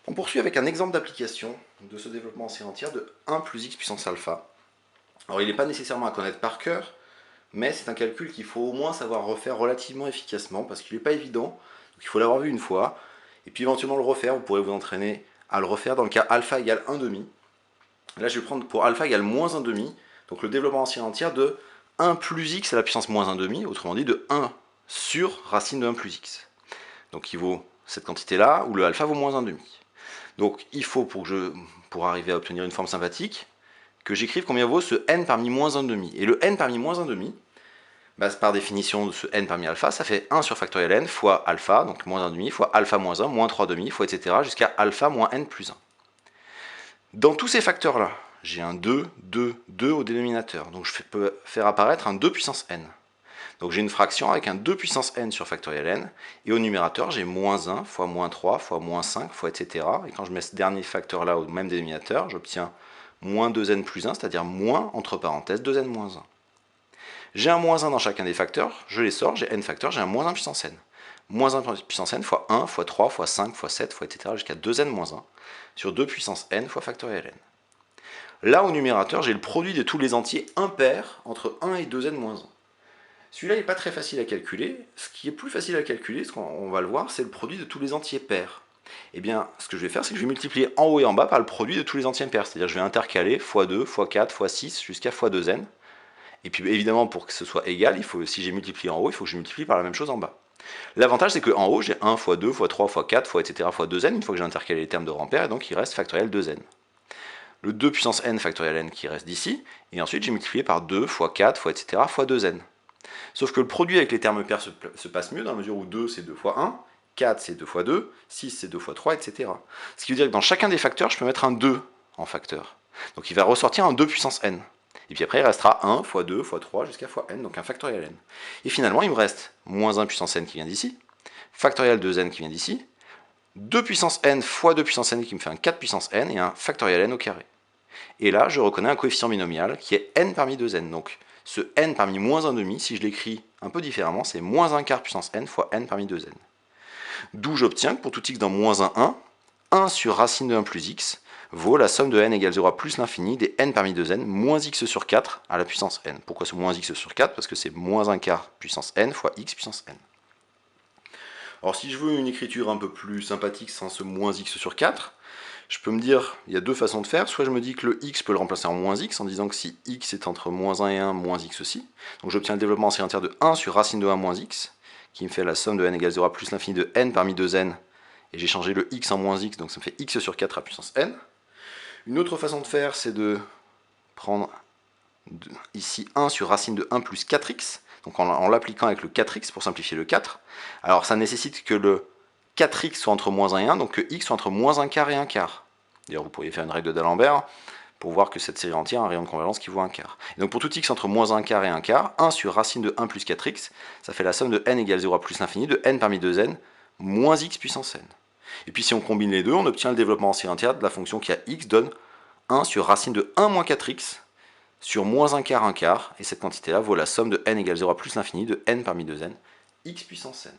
On poursuit avec un exemple d'application de ce développement en série entière de 1 plus x puissance alpha. Alors il n'est pas nécessairement à connaître par cœur, mais c'est un calcul qu'il faut au moins savoir refaire relativement efficacement parce qu'il n'est pas évident, donc il faut l'avoir vu une fois, et puis éventuellement le refaire, vous pourrez vous entraîner à le refaire dans le cas alpha égale 1 demi. Là je vais prendre pour alpha égale moins 1 demi, donc le développement en série entière de 1 plus x à la puissance moins 1 demi, autrement dit de 1 sur racine de 1 plus x. Donc il vaut cette quantité-là, où le alpha vaut moins 1 demi. Donc il faut, pour arriver à obtenir une forme sympathique, que j'écrive combien vaut ce n parmi moins 1 demi. Et le n parmi moins 1 demi, bah, par définition de ce n parmi alpha, ça fait 1 sur factoriel n fois alpha, donc moins 1 demi, fois alpha moins 1, moins 3 demi, fois etc. jusqu'à alpha moins n plus 1. Dans tous ces facteurs-là, j'ai un 2, 2, 2 au dénominateur. Donc je peux faire apparaître un 2 puissance n. Donc j'ai une fraction avec un 2 puissance n sur factoriel n, et au numérateur j'ai moins 1 fois moins 3 fois moins 5 fois etc. Et quand je mets ce dernier facteur là au même dénominateur, j'obtiens moins 2n plus 1, c'est-à-dire moins, entre parenthèses, 2n moins 1. J'ai un moins 1 dans chacun des facteurs, je les sors, j'ai n facteurs, j'ai un moins 1 puissance n. Moins 1 puissance n fois 1 fois 3 fois 5 fois 7 fois etc. jusqu'à 2n moins 1 sur 2 puissance n fois factoriel n. Là au numérateur j'ai le produit de tous les entiers impairs entre 1 et 2n moins 1. Celui-là n'est pas très facile à calculer. Ce qui est plus facile à calculer, ce qu'on va le voir, c'est le produit de tous les entiers pairs. Eh bien, ce que je vais faire, c'est que je vais multiplier en haut et en bas par le produit de tous les entiers pairs. C'est-à-dire que je vais intercaler x2, x4, x6 jusqu'à x2n. Et puis évidemment, pour que ce soit égal, si j'ai multiplié en haut, il faut que je multiplie par la même chose en bas. L'avantage, c'est qu'en haut, j'ai 1 x 2, x 3, x 4, x etc. x 2n, une fois que j'ai intercalé les termes de rang pair, et donc il reste factoriel 2n. Le 2 puissance n factoriel n qui reste d'ici, et ensuite j'ai multiplié par 2, x 4, x etc. x 2n. Sauf que le produit avec les termes pairs se passe mieux dans la mesure où 2 c'est 2 fois 1, 4 c'est 2 fois 2, 6 c'est 2 fois 3, etc. Ce qui veut dire que dans chacun des facteurs, je peux mettre un 2 en facteur. Donc il va ressortir un 2 puissance n. Et puis après il restera 1 fois 2 fois 3 jusqu'à fois n, donc un factoriel n. Et finalement il me reste moins 1 puissance n qui vient d'ici, factoriel 2n qui vient d'ici, 2 puissance n fois 2 puissance n qui me fait un 4 puissance n et un factoriel n au carré. Et là je reconnais un coefficient binomial qui est n parmi 2n. Donc ce n parmi moins 1 demi, si je l'écris un peu différemment, c'est moins 1 quart puissance n fois n parmi 2n. D'où j'obtiens que pour tout x dans moins 1, 1 sur racine de 1 plus x vaut la somme de n égale 0 à plus l'infini des n parmi 2n moins x sur 4 à la puissance n. Pourquoi ce moins x sur 4? Parce que c'est moins 1 quart puissance n fois x puissance n. Alors si je veux une écriture un peu plus sympathique sans ce moins x sur 4, je peux me dire, il y a deux façons de faire, soit je me dis que le x peut le remplacer en moins x, en disant que si x est entre moins 1 et 1, moins x aussi. Donc j'obtiens le développement en série entière de 1 sur racine de 1 moins x, qui me fait la somme de n égale 0 à plus l'infini de n parmi 2n, et j'ai changé le x en moins x, donc ça me fait x sur 4 à puissance n. Une autre façon de faire, c'est de prendre ici 1 sur racine de 1 plus 4x, donc en l'appliquant avec le 4x pour simplifier le 4. Alors ça nécessite que le 4x soit entre moins 1 et 1, donc que x soit entre moins 1 quart et 1 quart. D'ailleurs, vous pourriez faire une règle de d'Alembert pour voir que cette série entière a un rayon de convergence qui vaut 1 quart. Et donc pour tout x entre moins 1 quart et 1 quart, 1 sur racine de 1 plus 4x, ça fait la somme de n égale 0 à plus l'infini de n parmi 2n moins x puissance n. Et puis si on combine les deux, on obtient le développement en série entière de la fonction qui a x donne 1 sur racine de 1 moins 4x sur moins 1 quart, et cette quantité-là vaut la somme de n égale 0 à plus l'infini de n parmi 2n, x puissance n.